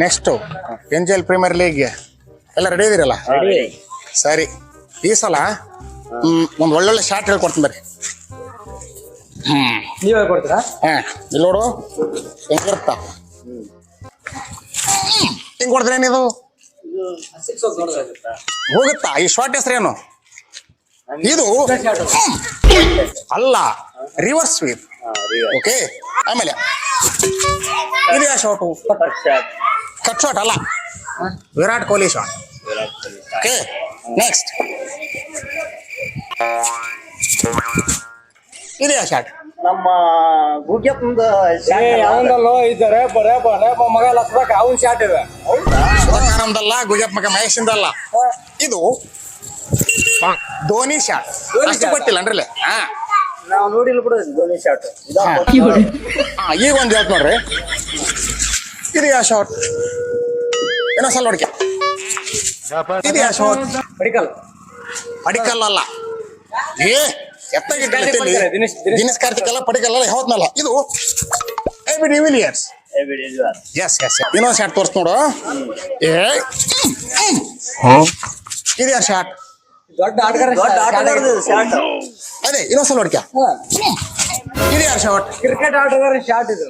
Next NGL premier league ಎಲ್ಲ ready ಇದೀರಲ್ಲ? ಸರಿ, ಈ ಸಲ ಒಂದು ಒಳ್ಳೊಳ್ಳೆ ಶಾಟ್ ಹೇಳ್ಕೊಡ್ತೀನಿ ಬರ್ರಿ. ನೀವ್ ಹೇಳ್ಕೊಡ್ತೀರಾ? ಇಲ್ಲಿ ನೋಡು, ಹೆಂಗಿರುತ್ತ ಹಿಂಗ್ ಕೊಡ್ತೀರೇನಿದು ಹೋಗುತ್ತಾ? ಈ ಶಾರ್ಟ್ ಹೆಸರೇನು? ಇದು ಅಲ್ಲ, ರಿವರ್ಸ್ ಸ್ವೀಪ್. ಓಕೆ, ಆಮೇಲೆ ಇದು ಯಾವ ಶಾಟು? ಕಟ್ ಶಾಟ್ ಅಲ್ಲ, Virat Kohli shot. Okay, next ಇದು ಯಾವ ಶಾಟ್? ನಮ್ಮ ಗುಗ್ಯಪ್ಪಂದ ಯಾವಂದಲ್ಲೋ ಇದ್ದಾರೆ ಮಗ ಲಕ್ಷ್ಮಕ ಅವನ್ ಶಾಟ್ ಇದೆ. ಸುಧಾಕಾನಂದಲ್ಲ, ಗುಜಪ್ ಮಗ ಮಹೇಶಿಂದಲ್ಲ, ಇದು ಧೋನಿ ಶಾಟ್. ಅಷ್ಟು ಗೊತ್ತಿಲ್ಲ ಅನ್ರಲ್ಲ. ನಾವು ನೋಡಿಲ್ಲ ಬಿಡು ಧೋನಿ ಶಾಟ್. ಈಗ ಒಂದು ಹೇಳ್ತ ನೋಡ್ರಿ, ಇದು ಯಾವ ಶಾಟ್? ಇನ್ನೊಂದ್ಸಲ ನೋಡ್ಕೆ, ಇದು ಯಾವ ಶಾಟ್? ಪಡಿಕಲ್ ಅಲ್ಲ, ದಿನೇಶ್ ಕಾರ್ತಿಕ್ ಅಲ್ಲ, ಪಡಿಕಲ್ ಅಲ್ಲ, ಯಾವತ್ನಲ್ಲ. ಇದು AB de Villiers. Yes yes, ಇನ್ನೊಂದು ಶಾಟ್ ತೋರ್ಸ್ ನೋಡು. ಇದು ಯಾವ ಶಾಟ್? ದೊಡ್ಡ ಆಟಗಾರ ಶಾಟ್. ಅದೇ ಇನ್ನೊಂದ್ಸಲ ನೋಡ್ಕ, ಇದು ಯಾವ ಶಾಟ್? ಕ್ರಿಕೆಟ್ ಆಟಗಾರ ಶಾಟ್ ಇದು.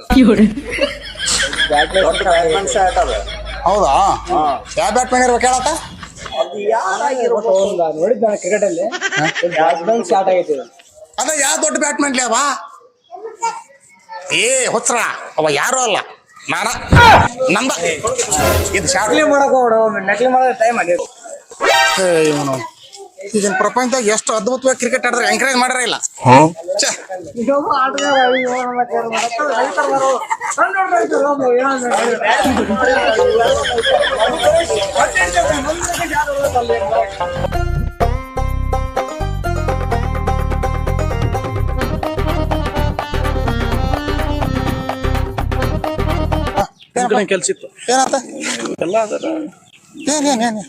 ಶಾಟ್ ಅದ. ಹೌದಾ? ಯಾವ ಬ್ಯಾಟ್ಮನ್ ಇರ್ಬೇಕು ಹೇಳತ್ತ? ನೋಡಿದ್ದ ಕ್ರಿಕೆಟ್ ಅಲ್ಲಿ ಶಾಟ್ ಆಗೈತಿ. ಅದ ಯಾವ ದೊಡ್ಡ ಬ್ಯಾಟ್ಮನ್ ಅವ? ಹುಚ್ಚರ ಅವ ಯಾರು ಅಲ್ಲ, ನಾನ ನಂದ. ಇದು ಶಾಟ್ ಮಾಡಕ್ ನಕಲಿ ಮಾಡೋ ಟೈಮ್ ಅಲ್ಲಿ ಇವನು ಈಗಿನ ಪ್ರಪಂಚದಾಗ ಎಷ್ಟು ಅದ್ಭುತವಾಗಿ ಕ್ರಿಕೆಟ್ ಆಡಿದ್ರೆ ಎಂಕರೇಜ್ ಮಾಡ್ಯಾರ ಇಲ್ಲ. ಕೆಲ್ಸಿತ್ತು ಏನಂತ ಎಲ್ಲ ಏನೇನೇನು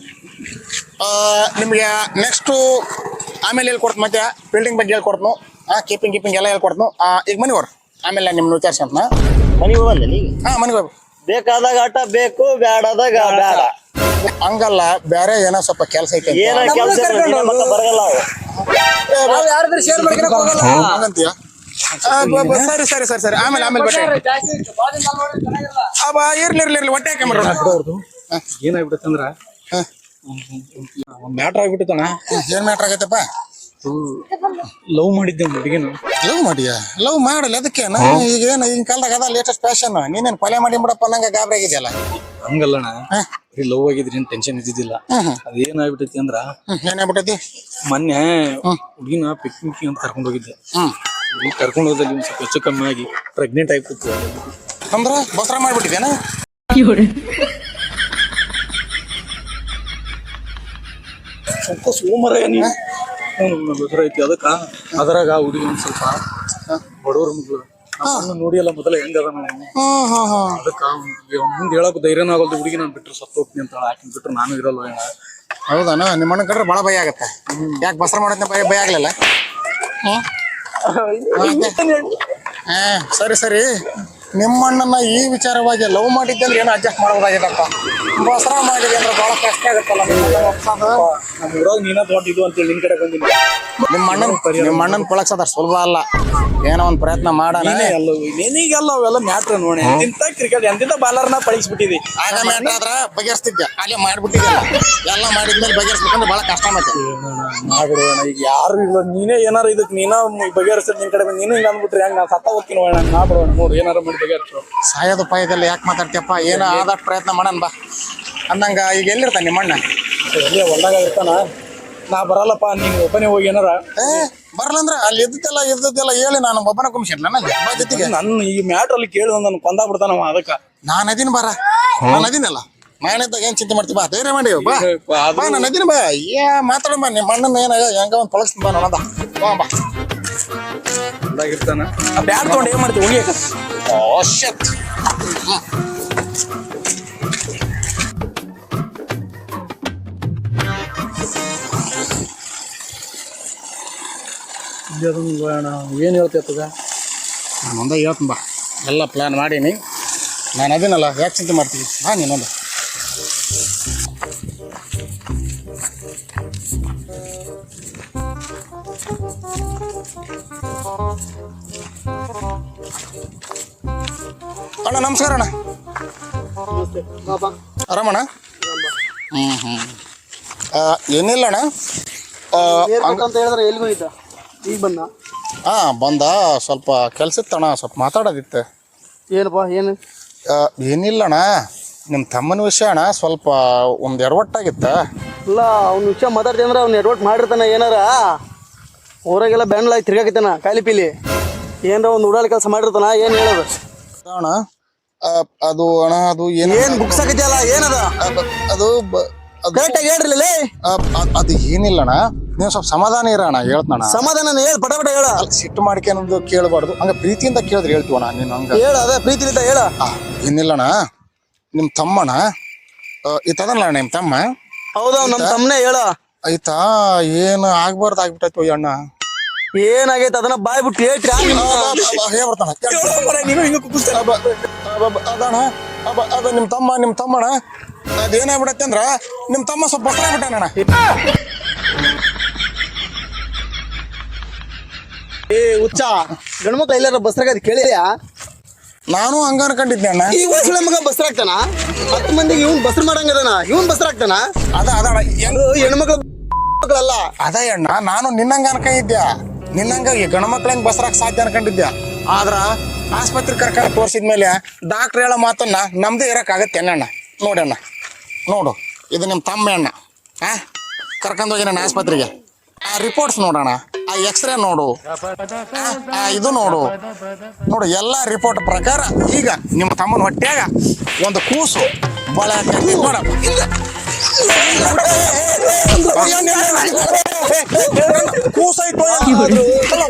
ನಿಮ್ಗೆ ನೆಕ್ಸ್ಟು ಆಮೇಲೆ ಹೇಳ್ಕೊಡ್ತು. ಮತ್ತೆ ಫೀಲ್ಡಿಂಗ್ ಬಗ್ಗೆ ಹೇಳ್ಕೊಡ್ತು, ಕೀಪಿಂಗ್ ಎಲ್ಲ ಹೇಳ್ಕೊಡ್ತು. ಈಗ ಮನೆಗೆ ಹೋಗ್ರಿ, ಆಮೇಲೆ ನಿಮ್ನ ವಿಚಾರಿಸಿ ಅಂತ. ಮನೆಗೆ ಹೋಗಲ್ಲ ನೀ? ಮನೆಗೆ ಹೋಗ್ರಿ. ಬೇಕಾದಾಗ ಆಟ ಬೇಕು, ಬ್ಯಾಡಾದಾಗ ಬ್ಯಾಡ. ಹಂಗಲ್ಲ, ಬೇರೆ ಏನೋ ಸ್ವಲ್ಪ ಕೆಲಸ ಐತೆ ಏನ ಕೆಲಸ ಬರಗಲ್ಲ. ಯಾರಾದ್ರೂ ಶೇರ್ ಮಾಡ್ಕೊಳಕ್ ಹೋಗಲ್ಲ ಹಂಗಂತೀಯ? ಸರಿ ಸರಿ ಸರಿ ಸರಿ, ಆಮೇಲೆ ಬಟ್ಟೆ ಇರ್ಲಿ ಹೊಟ್ಟೆ ಹಾಕಿ ಏನಾಗ್ಬಿಟ್ಟಂದ್ರ ಮ್ಯಾಟ್ರ್ ಆಗ್ಬಿಟ್ಟಣ. ಏನ್ ಮ್ಯಾಟ್ರ್ ಆಗೈತಪ್ಪ? ಲವ್ ಮಾಡಿದ್ದೆ ಹುಡುಗಿನ. ಲವ್ ಮಾಡಿಯಾ? ಲವ್ ಮಾಡಲ್ಲ, ಅದಕ್ಕೇನ ಈಗ ಏನು ಈಗಿನ ಕಾಲದಾಗ ಅದ ಲೇಟೆಸ್ಟ್ ಫ್ಯಾಷನ್. ನೀನೇನು ಕೊಲೆ ಮಾಡಿ ಬಿಡಪ್ಪ ನಂಗೆ ಗಾಬರಿ ಆಗಿದೆಯಲ್ಲ. ಹಂಗಲ್ಲಣ್ಣ, ಲವ್ ಆಗಿದ್ರಿ ಏನ್ ಟೆನ್ಷನ್ ಇದ್ದಿದ್ದಿಲ್ಲ. ಅದೇನಾಗ್ಬಿಟ್ಟೈತಿ ಅಂದ್ರ, ಏನಾಗ್ಬಿಟ್ಟೈತಿ? ಮೊನ್ನೆ ಹುಡುಗಿನ ಪಿಕ್ನಿಕ್ ಅಂತ ಕರ್ಕೊಂಡ್ ಹೋಗಿದ್ದೆ. ಕರ್ಕೊಂಡು ಹೋದಲ್ಲಿ ಒಂದ್ ಸ್ವಲ್ಪ ಹೆಚ್ಚು ಕಮ್ಮಿ ಆಗಿ ಪ್ರೆಗ್ನೆಂಟ್ ಆಗಿ ಕೂತು. ಅಂದ್ರ ಬಸರ ಮಾಡ್ಬಿಟ್ಟಿದೇನ? ಸೋಮರ ಬಸರ ಐತಿ. ಅದ್ರಾಗ ಹುಡುಗಿ ಒಂದ್ ಸ್ವಲ್ಪ ಬಡವ್ರ ಮಗಳು ನೋಡಿಯಲ್ಲ ಮೊದಲ ಹೆಂಗದ ಅದಕ್ಕ ಮುಂದೆ ಹೇಳಕ್ ಧೈರ್ಯನ ಆಗೋದು. ಹುಡುಗಿ ನಾನು ಬಿಟ್ರು ಸತ್ತು ಹೋಗ್ತೀನಿ ಅಂತ ಹಾಕಿ ಬಿಟ್ರು ನಾನು ಇರಲ್ವ. ಹೌದಾನ? ನಿಮ್ಮ ಅಣ್ಣ ಕಂಡ್ರೆ ಭಾಳ ಭಯ ಆಗತ್ತೆ. ಯಾಕೆ ಬಸರ ಮಾಡೋದ್ನ ಭಯ ಆಗ್ಲಿಲ್ಲ? ಸರಿ ಸರಿ, ನಿಮ್ಮಣ್ಣನ ಈ ವಿಚಾರವಾಗಿ ಲವ್ ಮಾಡಿದ್ದಂದ್ರೆ ಏನೋ ಅಡ್ಜಸ್ಟ್ ಮಾಡೋದಾಗಿದಪ್ಪ. ಬಸರ ಮಾಡಿದೆ ಅಂದ್ರೆ ಬಹಳ ಕಷ್ಟ ಆಗುತ್ತಲ್ಲ. ನೀನ ತಗೊಂಡಿದ್ದು ಅಂತೇಳಿ ನಿನ್ ಕಡೆ ಬಂದಿಲ್ಲ. ನಿಮ್ಮ ಅಣ್ಣನ ಪೊಳಕ್ಸದ ಸುಲಭ ಅಲ್ಲ, ಏನೋ ಒಂದ್ ಪ್ರಯತ್ನ ಮಾಡೋಣ. ನಿನಗೆಲ್ಲ ಅವೆಲ್ಲ ಮ್ಯಾಟ್ರ್ ನೋಡಿ. ಎಂತ ಕ್ರಿಕೆಟ್ ಎಂತ ಬಾಲರ್ನ ಪಳಗಿಸ್ಬಿಟ್ಟಿದಿ. ಆಗ ಮ್ಯಾಟ್ರ್ ಆದ್ರ ಬಗೆಹರಿಸ್ತಿದ್ದೆ, ಅಲ್ಲೇ ಮಾಡ್ಬಿಟ್ಟಿದ್ದೆ. ಎಲ್ಲ ಮಾಡಿದ್ಮೇಲೆ ಬಗೆಹರಿಸ್ಬೇಕಂದ್ರೆ ಬಹಳ ಕಷ್ಟ ಮತ್ತೆ. ಮಾಡ್ಬಿಡೋಣ, ಈಗ ಯಾರು ಇಲ್ಲ. ನೀನೇ ಏನಾರ ಇದಕ್ ನೀನ ಬಗೆಹರಿಸಿದ್ ನಿನ್ ಕಡೆ ನೀನು ಹಿಂಗ ಅಂದ್ಬಿಟ್ರಿ ಹೆಂಗ್? ನಾನು ಸತ್ತ ಹೋಗ್ತೀನಿ. ಮಾಡ್ಬಿಡೋಣ, ನೋಡು ಏನಾರ ಮಾಡಿ ಬಗೆಹರಿಸು. ಸಾಯೋದು ಪಾಯದಲ್ಲ, ಯಾಕೆ ಮಾತಾಡ್ತೀಯಪ್ಪ? ಏನೋ ಆದಷ್ಟು ಪ್ರಯತ್ನ ಮಾಡೋಣ ಬಾ ಅಂದಂಗ. ಈಗ ಎಲ್ಲಿರ್ತಾನೆ ನಿಮ್ಮಣ್ಣ? ಎಲ್ಲಿ ಹೊಲ್ದಾಗ ಇರ್ತಾನ. ನಾ ಬರಲ್ಲಪ್ಪ, ನೀನ್ ಒಬ್ಬನೇ ಹೋಗಿ ಏನಾರ. ಬರಲ್ಲಂದ್ರ ಅಲ್ಲಿ ಇದ್ದದ್ದೆಲ್ಲ ಹೇಳಿ ನಾನು ಒಬ್ಬನ ಕುಂಶನ್ ನನಗೆ ಜೊತೆಗೆ. ನನ್ನ ಈ ಮ್ಯಾಟ್ರ್ ಅಲ್ಲಿ ಕೇಳಿ ನನ್ನ ಕೊಂದ ಬಿಡ್ತಾನ ಅದಕ್ಕ. ನಾನು ಅದೀನಿ ಬಾರ, ನಾನು ಅದೀನಲ್ಲ. ನಾನಿದ್ದಾಗ ಏನ್ ಚಿಂತೆ ಮಾಡ್ತೀವಿ ಬಾ, ಧೈರ್ಯ ಮಾಡಿ ಬಾ. ನಾನು ಅದೀನಿ ಬಾ, ಮಾತಾಡಮ್ಮ. ನಿಮ್ಮ ಅಣ್ಣನ ಏನಾಗ ಹೆಂಗ ಒಂದ್ ಪಳಸ್ತೀನಿ ಬಾ, ನೋಡದ ಬಾ ಬಾ. ಹೊಲ್ದಾಗಿರ್ತಾನ. ಬ್ಯಾಟ್ ತಗೊಂಡು ಏನ್ ಮಾಡ್ತೀವಿ? ಹೋಗಿ ಏನ್ ಹೇಳ್ತೇತದ? ನಾನು ಒಂದ ಹೇಳ್ತೀನಿ ಬಾ. ಎಲ್ಲ ಪ್ಲಾನ್ ಮಾಡೀನಿ, ನಾನು ಅದೇನಲ್ಲ ಯಾಕೆ ಚಿಂತೆ ಮಾಡ್ತೀವಿ ಹಾಂ ನೀನೊಂದು ಅಣ್ಣ ನಮಸ್ಕಾರ ಅಣ್ಣ ಆರಾಮಣ್ಣ ಹ್ಞೂ ಏನಿಲ್ಲ ಅಣ್ಣ ಅಂತ ಹೇಳಿದ್ರೆ ಎಲ್ಲಿಗೂ ಇದ್ದ ಈಗ ಬಂದ ಹಾಂ ಬಂದ ಸ್ವಲ್ಪ ಕೆಲಸ ಇತ್ತಣ್ಣ ಸ್ವಲ್ಪ ಮಾತಾಡೋದಿತ್ತು ಏನಪ್ಪ ಏನು ಏನಿಲ್ಲಣ್ಣ ನಿಮ್ಮ ತಮ್ಮನ ವಿಷಯ ಅಣ್ಣ ಸ್ವಲ್ಪ ಒಂದು ಎಡವಟ್ಟಾಗಿತ್ತ ಇಲ್ಲ ಅವ್ನ ವಿಷಯ ಮಾತಾಡ್ತೀನಿ ಅಂದ್ರೆ ಅವ್ನು ಎಡ್ವರ್ಟ್ ಮಾಡಿರ್ತಾನ ಏನಾರ ಊರಾಗೆಲ್ಲ ಬೆಣ್ಣಲಾಗಿ ತಿರ್ಗಾಕಿತ್ತಾನ ಕಾಲಿ ಪೀಲಿ ಏನಾರ ಒಂದು ಉಡಾಳಿ ಕೆಲಸ ಮಾಡಿರ್ತಾನ ಏನು ಹೇಳೋದು ಅಣ್ಣ ಅದು ಅಣ್ಣ ಅದು ಏನು ಏನು ಬುಕ್ಸ್ ಆಗಿದೆಯಲ್ಲ ಏನದ ಅದು ಅದು ಕರೆಕ್ಟಾಗಿ ಹೇಳ್ರಿ ಅದು ಏನಿಲ್ಲಣ್ಣ ನೀವು ಸ್ವಲ್ಪ ಸಮಾಧಾನ ಇರೋಣ ಹೇಳ್ತಣ್ಣ ಸಮಾಧಾನ ಹೇಳ ಪಟ ಪಟ ಹೇಳ ಸಿಟ್ಟು ಮಾಡ್ಕೊಂದು ಕೇಳಬಾರ್ದು ಹಂಗ ಪ್ರೀತಿಯಿಂದ ಕೇಳಿದ್ರೆ ಹೇಳ್ತೀವಣ್ಣ ನೀನು ಹಂಗ ಹೇಳ ಅದೇ ಪ್ರೀತಿಲಿದ್ದ ಹೇಳ ಏನಿಲ್ಲಣ್ಣ ನಿಮ್ಮ ತಮ್ಮಣ್ಣ ಈತದಲ್ಲ ನಿಮ್ಮ ತಮ್ಮ ಹೌದಾ ನಮ್ಮ ತಮ್ಮನೇ ಹೇಳ ಆಯ್ತಾ ಏನು ಆಗ್ಬಾರ್ದು ಆಗ್ಬಿಟ್ಟೈತು ಅಣ್ಣ ಏನಾಗೈತೆ ಅದನ್ನ ಬಾಯ್ ಬಿಟ್ಟು ಹೇಳ್ತೀರಾ ನೀನು ಹಿಂಗ ಅದಣ್ಣ ಅದ ನಿಮ್ಮ ತಮ್ಮಣ್ಣ ಅದೇನಾಗ್ಬಿಡತ್ತೆ ಅಂದ್ರ ನಿಮ್ಮ ತಮ್ಮ ಸ್ವಲ್ಪ ಬಸ್ರಾಗ್ಬಿಟ್ಟಣ್ಣ ಏ ಹುಚ್ಚ ಗಂಡ್ಮಕ್ಳು ಎಲ್ಲಾರ ಬಸ್ರಾಗ ಕೇಳಿದ್ಯಾ ನಾನು ಹಂಗ ಅನ್ಕೊಂಡಿದ್ದೆ ಅಣ್ಣ ಈ ವಯಸ್ಸಿನ ಮಗ ಬಸ್ರಾಗ್ತಾನ 10 ಮಂದಿಗೆ ಇವ್ನ್ ಬಸ್ರು ಮಾಡಂಗದನ ಇವ್ನ್ ಬಸ್ರಾಗ್ತಾನ ಅದಣ್ಣ ಹೆಣ್ಮಕ್ಳಲ್ಲ ಅದ ಅಣ್ಣ ನಾನು ನಿನ್ನಂಗ ಅನ್ಕೊಂಡಿದ್ದೆ ನಿನ್ನಂಗ ಈ ಗಣಮಕ್ಳ ಹೆಂಗ್ ಬಸ್ರಾಕ್ ಸಾಧ್ಯ ಅನ್ಕೊಂಡಿದ್ದೆ ಆದ್ರ ಆಸ್ಪತ್ರೆ ಕರ್ಕೊಂಡು ತೋರ್ಸಿದ್ಮೇಲೆ ಡಾಕ್ಟರ್ ಹೇಳೋ ಮಾತನ್ನ ನಮ್ದೇ ಇರಕ್ಕಾಗತ್ತೆ ಅಣ್ಣ ನೋಡಣ್ಣ ನೋಡು ಇದು ನಿಮ್ಮ ತಮ್ಮ ಅಣ್ಣ ಕರ್ಕೊಂಡು ಹೋಗಿ ನನ್ನ ಆಸ್ಪತ್ರೆಗೆ ಆ ರಿಪೋರ್ಟ್ಸ್ ನೋಡೋಣ ಆ ಎಕ್ಸ್ರೇ ನೋಡು ಇದು ನೋಡು ಎಲ್ಲ ರಿಪೋರ್ಟ್ ಪ್ರಕಾರ ಈಗ ನಿಮ್ಮ ತಮ್ಮನ ಹೊಟ್ಯಾಗ ಒಂದು ಕೂಸು ಬಳ ಕೂಸಾಯ್ತು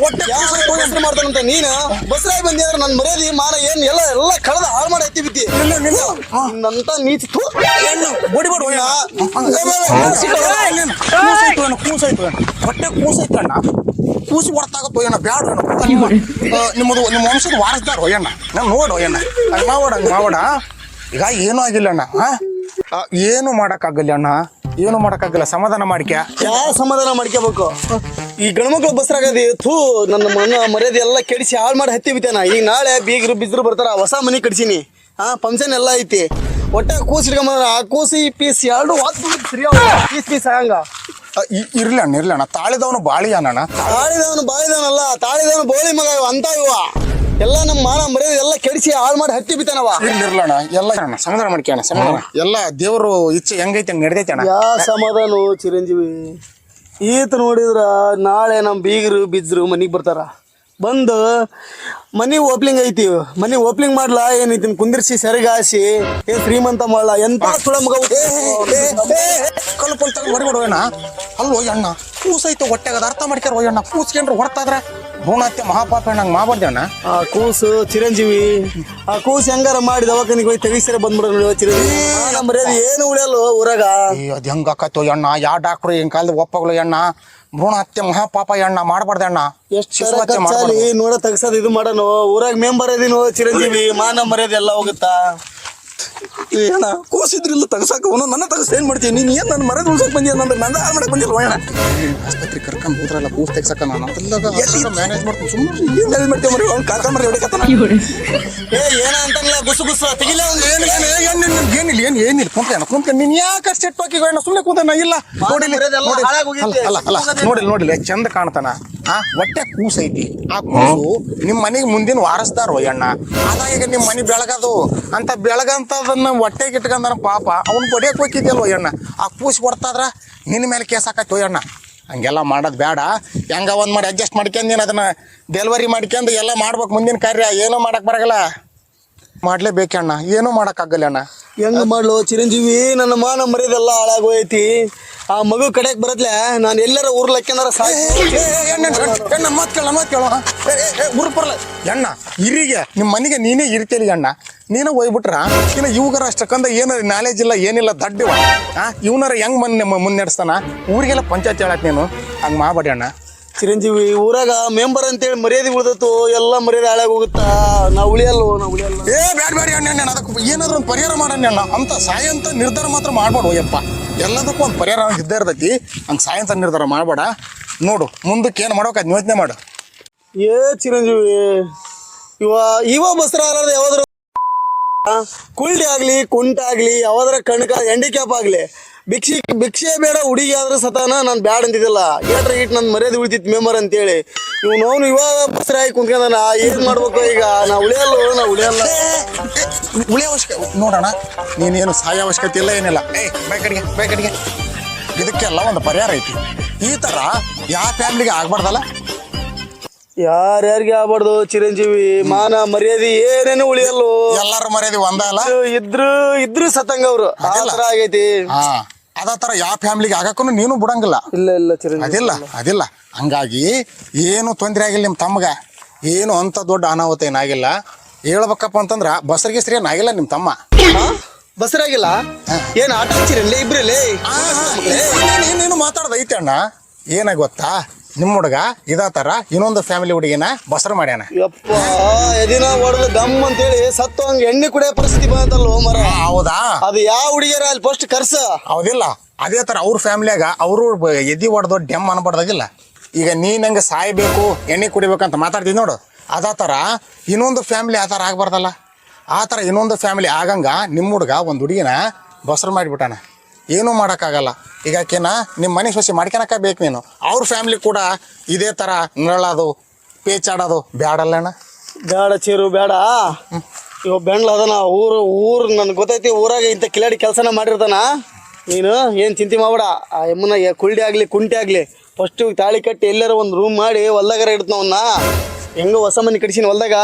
ಮಾಡ್ತಾನಂತ ನೀನು ಬಸ್ರಾಗಿ ಬಂದಿ ಅಂದ್ರೆ ನನ್ನ ಮರ್ಯಾದಿ ಮಾನ ಏನ್ ಎಲ್ಲ ಎಲ್ಲ ಕಳೆದ ಹಾಳು ಮಾಡಿ ಐತಿ ಬಿದ್ದಿ ನಂತ ನೀತಿ ಕೂಸಾಯ್ತು ಹೊಟ್ಟೆ ಕೂಸೈತು ಅಣ್ಣ ಕೂಸಿ ಹೊರತಾಗತ್ತೋ ಅಣ್ಣ ಬ್ಯಾಡ ನಿಮ್ಮದು ನಿಮ್ಮ ವಂಶದ ವಾರಸ್ದಾರ ಅಣ್ಣ ನಾನು ನೋಡು ಅಣ್ಣ ಹಂಗೆ ಮಾವಡ ಈಗ ಏನೂ ಆಗಿಲ್ಲ ಅಣ್ಣ ಏನು ಮಾಡಕ್ಕಾಗಲ್ಲ ಅಣ್ಣ ಏನು ಮಾಡಕ್ಕಾಗಲ್ಲ ಸಮಾಧಾನ ಮಾಡ್ಕ್ಯಾ ಯಾವ ಸಮಾಧಾನ ಮಾಡ್ಕೋಬೇಕು ಈ ಗಣಮಕ್ಳು ಬಸ್ರಾಗದಿ ಥೂ ನನ್ನ ಮನ ಮರ್ಯಾದೆ ಎಲ್ಲ ಕೆಡಿಸಿ ಹಾಳು ಮಾಡಿ ಹತ್ತಿ ಬಿತ್ತೇನ ಈಗ ನಾಳೆ ಬೀಗರು ಬಿದ್ರು ಬರ್ತಾರ ಹೊಸ ಮನೆ ಕಟ್ಸಿನಿ ಫಂಕ್ಷನ್ ಎಲ್ಲ ಐತಿ ಒಟ್ಟ ಕೂಸ್ ಇಟ್ಕೊಂಬಂದ್ರ ಆ ಕೂಸಿ ಪೀಸ್ ಎರಡು ಪೀಸ್ ಆಗಂಗ ಇರ್ಲಿ ಅಣ್ಣ ತಾಳಿದವನು ಬಾಳಿ ಅಣ್ಣ ತಾಳಿದವನು ಬಾಳಿದವನಲ್ಲ ತಾಳಿದವನು ಬೋಳಿ ಮಗ ಅಂತ ಇವ ಎಲ್ಲ ನಮ್ಮ ಮಾನ ಮರ್ಯಾದೆ ಎಲ್ಲ ಕೆಡಿಸಿ ಹಾಳು ಮಾಡಿ ಹತ್ತಿ ಬಿತ್ತಾನವ ಇರ್ಲಿರ್ಲಣ್ಣ ಎಲ್ಲ ಅಣ್ಣ ಸಮಾಧಾನ ಮಾಡ್ಕ್ಯಾಣ ಸಮಾಧಾನ ಎಲ್ಲ ದೇವರು ಇಚ್ಛೆ ಹೆಂಗೈತೆ ನಡ್ದೈತೆ ಅಣ್ಣ ಯಾ ಸಮಾಧಾನ ಚಿರಂಜೀವಿ ಈತ ನೋಡಿದ್ರ ನಾಳೆ ನಮ್ಮ ಬೀಗರು ಬಿಜ್ರು ಮನಿಗೆ ಬರ್ತಾರ ಬಂದು ಮನಿ ಓಪ್ಲಿಂಗ್ ಐತಿ ಮನಿ ಓಪ್ಲಿಂಗ್ ಮಾಡ್ಲಾ ಏನೈತಿ ಕುಂದಿರ್ಸಿ ಸೆರಗಾಸಿ ಏನ್ ಶ್ರೀಮಂತ ಮಾಡ್ಲಾ ಎಂತ ಸುಳ ಮಗ ಕಲ್ಲು ಪಲ್ ತಗೊಂಡು ಹೊರಗಡೆ ಹೋಯಣ್ಣ ಅಲ್ಲೋ ಅಣ್ಣ ಕೂಸೈತು ಹೊಟ್ಟೆಗೆ ಅದು ಅರ್ಥ ಮಾಡ್ಕ್ಯಾರ ಹೋಯಣ್ಣ ಕೂಸ್ಕೊಂಡ್ರು ಹೊರ್ತಾದ್ರ ಭ್ರೂಣಹತ್ಯೆ ಮಹಾಪಾಪ ಅಣ್ಣ ಹಂಗೆ ಮಾಡ್ಬಾರ್ದೆ ಅಣ್ಣ ಆ ಕೂಸು ಚಿರಂಜೀವಿ ಆ ಕೂಸು ಹೆಂಗಾರ ಮಾಡಿ ದವಾಖಾನಿಗೆ ಹೋಗಿ ತೆಗಿಸಿರ ಬಂದ್ಬಿಡ ನೋಡಿ ಚಿರಂಜೀವಿ ನಮ್ಮ ಮರ್ಯಾದೆ ಏನು ಉಳಿಯಲ್ಲ ಊರಾಗ ಅದು ಹೆಂಗೆ ಆಕತ್ತು ಅಣ್ಣ ಯಾವ ಡಾಕ್ಟ್ರು ಹಿಂಗೆ ಕಾಲದ ಒಪ್ಪಗಳು ಅಣ್ಣ ಭ್ರೂಣ ಹತ್ಯೆ ಮಹಾಪಾಪ ಅಣ್ಣ ಮಾಡಬಾರ್ದೆ ಅಣ್ಣ ಖರ್ಚಾಲಿ ನೋಡ ತಗ್ಸದ್ ಇದು ಮಾಡೋನು ಊರಾಗ ಮೆಂಬರ್ ಇದೀನೋ ಚಿರಂಜೀವಿ ಮಾನ ಮರ್ಯಾದೆ ಎಲ್ಲ ಹೋಗುತ್ತಾ ಏನ ಕೋಸಿದ್ರಿಲ್ಲ ತಗಸಾಕ ಅವನು ನನ್ನ ತಗಸ್ ಏನ್ ಮಾಡ್ತೀನಿ ನೀನ್ ಏನ್ ನನ್ನ ಮರದ ಉಳ್ಸಕ್ ಬಂದಿ ಅಂದ್ರೆ ನಂದ ಹಾಳು ಮಾಡಕ್ ಬಂದಿಲ್ಲ ಅಣ್ಣ ಆಸ್ಪತ್ರೆ ಕರ್ಕೊಂಡು ಹೋದ್ರಲ್ಲ ಕೂಸ್ ತೆಗ್ಸಕ್ಕ ನಾನು ಅದೆಲ್ಲ ಮ್ಯಾನೇಜ್ ಮಾಡ್ತೀನಿ ಸುಮ್ಮನೆ ಏನ್ ಮ್ಯಾನೇಜ್ ಮಾಡ್ತೇವೆ ಮರಿ ಅವ್ನು ಕಾಕ ಮರಿ ಹೊಡಿಕತ್ತಾನ ಏನ ಅಂತಲ್ಲ ಗುಸು ಗುಸು ತೆಗಿಲ ಏನಿಲ್ಲ ಕುಂತ ನೀನ್ ಯಾಕೆ ಸೆಟ್ ಹಾಕಿಗೋಣ ಸುಮ್ಮನೆ ಕುಂತ ಇಲ್ಲ ನೋಡಿಲ್ಲ ಚಂದ ಕಾಣ್ತಾನ ಹೊಟ್ಟೆ ಕೂಸ್ ಐತಿ ಆ ಕೂಸು ನಿಮ್ ಮನೆಗೆ ಮುಂದಿನ ವಾರಸ್ದಾರ ಅಣ್ಣ ಅದಾಗ ನಿಮ್ ಮನೆ ಬೆಳಗದು ಅಂತ ಬೆಳಗಂತದನ್ನ ಹೊಟ್ಟೆಗೆ ಇಟ್ಕೊಂಡ ಪಾಪ ಅವ್ನು ಬಡಿಯಕ್ ಹೋಗಿದ್ಯಲ್ವ ಅಣ್ಣ ಆ ಕೂಸಿ ಕೊಡ್ತಾದ್ರ ನಿನ್ನ ಮೇಲೆ ಕೇಸ್ ಹಾಕತ್ತು ಅಣ್ಣ ಹಂಗೆಲ್ಲ ಮಾಡೋದು ಬೇಡ ಹೆಂಗ ಒಂದ್ ಮಾಡಿ ಅಡ್ಜಸ್ಟ್ ಮಾಡ್ಕೊಂಡೀನಿ ಅದನ್ನ ಡೆಲಿವರಿ ಮಾಡ್ಕೊಂಡು ಎಲ್ಲ ಮಾಡ್ಬೇಕು ಮುಂದಿನ ಕಾರ್ಯ ಏನೂ ಮಾಡಕ್ ಬರಗಲ್ಲ ಮಾಡ್ಲೇಬೇಕಣ್ಣ ಏನೂ ಮಾಡಕ್ಕಾಗಲ್ಲ ಅಣ್ಣ ಹೆಂಗ್ ಮಾಡ್ಲು ಚಿರಂಜೀವಿ ನನ್ನ ಮಾನ ಮರ್ಯಾದೆಲ್ಲ ಹಾಳಾಗೋಯ್ತಿ ಆ ಮಗು ಕಡೆಗೆ ಬರತ್ಲೆ ನಾನು ಎಲ್ಲರ ಊರ್ಲಕ್ಕೆನಾರ ಮಾತು ಕೇಳ ಉರ್ಪರ್ಲ ಎಣ್ಣ ಇರಿಗೆ ನಿಮ್ಮ ಮನೆಗೆ ನೀನೇ ಇರ್ತೀರಿ ಅಣ್ಣ ನೀನು ಹೋಗ್ಬಿಟ್ರ ಇನ್ನು ಇವ್ಗಾರ ಅಷ್ಟಕ್ಕಂದ ಏನು ನಾಲೆಜ್ ಇಲ್ಲ ಏನಿಲ್ಲ ದಡ್ಡಿವ ಇವನಾರ ಹೆಂಗ್ ಮುನ್ನಡೆಸ್ತಾನ ಊರಿಗೆಲ್ಲ ಪಂಚಾಯತ್ ಹೇಳಕ್ ನೀನು ಹಂಗೆ ಮಾಡಬೇಡಿ ಅಣ್ಣ ಚಿರಂಜೀವಿ ಊರಾಗ ಮೆಂಬರ್ ಅಂತೇಳಿ ಮರ್ಯಾದೆ ಉಳ್ದತ್ತು ಎಲ್ಲ ಮರ್ಯಾದೆ ಹಾಳಾಗಿ ಹೋಗುತ್ತಾ ನಾ ಉಳಿಯಲ್ಲ ಏ ಬ್ಯಾಡ ಅಣ್ಣ ಅದಕ್ಕೆ ಏನಾದ್ರು ಒಂದು ಪರಿಹಾರ ಮಾಡಣ್ಣ ಅಂತ ಸಾಯಂತ ನಿರ್ಧಾರ ಮಾತ್ರ ಮಾಡ್ಬೇಡ ಯಪ್ಪ. ಎಲ್ಲದಕ್ಕೂ ಒಂದು ಪರಿಹಾರ ಇದ್ದೇ ಇರ್ತೈತಿ. ಹಂಗೆ ಸಾಯಂತ ನಿರ್ಧಾರ ಮಾಡ್ಬೇಡ. ನೋಡು ಮುಂದಕ್ಕೆ ಏನು ಮಾಡೋಕೆ ಅದು ಯೋಚನೆ ಮಾಡು. ಏ ಚಿರಂಜೀವಿ ಇವ ಬಸ್ರ ಆಲಾರ್ದ ಯಾವ್ದಾರ ಕುಳ್ಳಿ ಆಗ್ಲಿ ಕುಂಟ ಆಗ್ಲಿ ಯಾವ್ದಾರ ಕಣ್ಕ ಹ್ಯಾಂಡಿಕ್ಯಾಪ್ ಆಗ್ಲಿ ಭಿಕ್ಷೆ ಬೇಡ ಹುಡುಗಿ ಆದ್ರೆ ಸತಾನ ನಾನು ಬ್ಯಾಡ್ ಅಂತಿದ್ದಿಲ್ಲ. ಏಟ್ರ ಇಟ್ ನನ್ ಮರ್ಯಾದೆ ಉಳಿತಿತ್ತು ಮೆಂಬರ್ ಅಂತೇಳಿ ಇವನು ಇವಾಗ ಬಸ್ರ ಆಗಿ ಕುಂತ್ಕೊಂಡ ಏನ್ ಮಾಡ್ಬೇಕು ಈಗ? ನಾ ಉಳಿಯಲ್ಲ ಉಳಿಯ ಅವಶ್ಯಕ ನೋಡೋಣ. ನೀನೇನು ಸಾಯ ಅವಶ್ಯಕತೆ ಇಲ್ಲ ಏನಿಲ್ಲ. ಬೇಕಡಿಗೆ ಇದಕ್ಕೆಲ್ಲ ಒಂದು ಪರಿಹಾರ ಐತಿ. ಈ ಥರ ಯಾವ ಫ್ಯಾಮಿಲಿಗೆ ಆಗ್ಬಾರ್ದಲ್ಲ. ಯಾರ್ಯಾರಿಗೆ ಆಗ್ಬಾರ್ದು ಚಿರಂಜೀವಿ ಮಾನ ಮರ್ಯಾದೆ ಏನೇನು ಉಳಿಯಲ್ಲ. ಎಲ್ಲಾರ ಮರ್ಯಾದೆ ಒಂದ ಅಲ್ಲ. ಇದ್ರು ಸತ್ತಂಗ ಅವ್ರು ಆ ಥರ ಆಗೈತಿ. ಅದ ಥರ ಯಾವ ಫ್ಯಾಮಿಲಿಗೆ ಆಗಕ್ಕೂ ನೀನು ಬಿಡಂಗಿಲ್ಲ. ಇಲ್ಲ ಚಿರಂಜೀವಿ ಅದಿಲ್ಲ. ಹಂಗಾಗಿ ಏನು ತೊಂದರೆ ಆಗಿಲ್ಲ ನಿಮ್ಮ ತಮ್ಮಗ. ಏನು ಅಂತ ದೊಡ್ಡ ಅನಾಹುತ ಏನಾಗಿಲ್ಲ. ಹೇಳ್ಬೇಕಪ್ಪ ಅಂತಂದ್ರ ಬಸರಿಗೆಸ್ರಿ ಏನಾಗಿಲ್ಲ ನಿಮ್ಮ ತಮ್ಮ. ಬಸರಾಗಿಲ್ಲ ಏನ್ ಆಟ ಹಚ್ಚಿರಲ್ಲ ಇಬ್ರಲ್ಲಿ? ನೀನು ಮಾತಾಡ್ದ ಐತೆ ಅಣ್ಣ. ಏನ ಗೊತ್ತಾ, ನಿಮ್ಮ ಹುಡುಗ ಇದ ತರ ಇನ್ನೊಂದು ಫ್ಯಾಮಿಲಿ ಹುಡುಗಿನ ಬಸರು ಮಾಡ್ಯಾನ. ಯಪ್ಪ ಎದಿನ ಹೊಡೆದು ಗಮ್ ಅಂತೇಳಿ ಸತ್ತು ಹಂಗ ಎಣ್ಣೆ ಕುಡಿಯೋ ಪರಿಸ್ಥಿತಿ ಬಂತಲ್ಲ ಮರ. ಹೌದಾ? ಅದು ಯಾವ ಹುಡುಗಿಯರ ಅಲ್ಲಿ ಫಸ್ಟ್ ಕರ್ಸ. ಹೌದಿಲ್ಲ. ಅದೇ ತರ ಅವ್ರ ಫ್ಯಾಮಿಲಿಯಾಗ ಅವರು ಎದಿ ಹೊಡೆದು ಡೆಮ್ ಅನ್ಬಾರ್ದಾಗಿಲ್ಲ. ಈಗ ನೀನ್ ಹಂಗ ಸಾಯ್ಬೇಕು ಎಣ್ಣೆ ಕುಡಿಬೇಕಂತ ಮಾತಾಡ್ತಿದ್ ನೋಡು. ಅದ ತರ ಇನ್ನೊಂದು ಫ್ಯಾಮಿಲಿ ಆ ಥರ ಆಗ್ಬಾರ್ದಲ್ಲ. ಆ ಥರ ಇನ್ನೊಂದು ಫ್ಯಾಮಿಲಿ ಆಗಂಗ ನಿಮ್ಮ ಹುಡುಗ ಒಂದು ಹುಡುಗಿನ ಬಸರು ಮಾಡಿಬಿಟ್ಟಾನ. ಏನೂ ಮಾಡೋಕ್ಕಾಗಲ್ಲ. ಈಗ ಆಕೆನ ನಿಮ್ಮ ಮನೆ ಸೊಸೆ ಮಾಡ್ಕೊಳಕ ಬೇಕು ನೀನು. ಅವ್ರ ಫ್ಯಾಮಿಲಿ ಕೂಡ ಇದೇ ಥರ ನರಳೋದು ಪೇಚಾಡೋದು ಬ್ಯಾಡಲ್ಲಣ್ಣ. ಬೇಡ ಚೀರು ಬೇಡ. ಇವ ಬೆಂಡ್ಲ ಅದನ ಊರು ನನ್ಗೆ ಗೊತ್ತೈತಿ. ಊರಾಗ ಇಂಥ ಕಿಲಾಡಿ ಕೆಲಸನ ಮಾಡಿರ್ತಾನ. ನೀನು ಏನು ಚಿಂತೆ ಮಾಡ್ಬೇಡ. ಆ ಎಮ್ಮನ ಕುಳ್ಳಿ ಆಗಲಿ ಕುಂಟೆ ಆಗಲಿ ಫಸ್ಟು ತಾಳಿ ಕಟ್ಟಿ ಎಲ್ಲಾರ ಒಂದು ರೂಮ್ ಮಾಡಿ ಹೊಲ್ದಾಗರ ಇಡ್ತಾನ. ಅವನ್ನ ಹೆಂಗ ಹೊಸ ಮನೆ ಕಡಿಸಿನ ಹೊಲ್ದಾಗ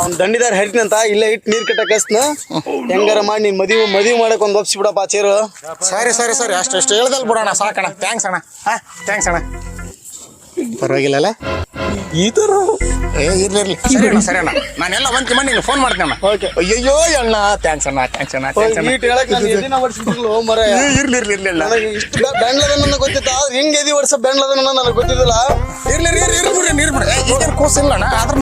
ಅವ್ನ ದಂಡಿದಾರ ಹರಿತಿನಂತ ಇಲ್ಲೇ ಇಟ್ಟು ನೀರು ಕಟ್ಟ ಕಸ್ನ ಹೆಂಗಾರ ಮಾಡಿ ನೀನು ಮದುವೆ ಮಾಡಕ್ಕೆ ಒಂದು ಒಪ್ಸಿ ಬಿಡಪ್ಪ ಚೇರು. ಸರಿ ಅಷ್ಟು ಹೇಳ್ದಲ್ ಬಿಡೋಣ. ಸಾಕಣ. ಥ್ಯಾಂಕ್ಸ್ ಅಣ್ಣ. ಪರವಾಗಿಲ್ಲಲ್ಲ ಈ ಥರ ಇರ್ಲಿ. ಸರಿ ಅಣ್ಣ. ನಾನೆಲ್ಲ ಬಂತಿ ಮಾಡಿ ನೀನು ಫೋನ್ ಮಾಡ್ತೀನಿ ಅಣ್ಣ. ಓಕೆ. ಅಯ್ಯೋ ಅಣ್ಣ ಥ್ಯಾಂಕ್ಸ್ ಅಣ್ಣ. ಇರ್ಲಿ. ನನಗೆ ಇಷ್ಟು ಬೆಂಡ್ಲದನ್ನ ಗೊತ್ತಿತ್ತ ಹಿಂಗೆ ಎದಿ ವರ್ಷ ಬೆಂಡ್ಲದನ್ನ ನನಗೆ ಗೊತ್ತಿದ್ದಿಲ್ಲ. ಇರ್ಲಿ. ನೀರು ಬಿಡ್ರಿ. ಈಗೇನು ಕೂಸಿಲ್ಲ ಅಣ್ಣ. ಆದ್ರೆ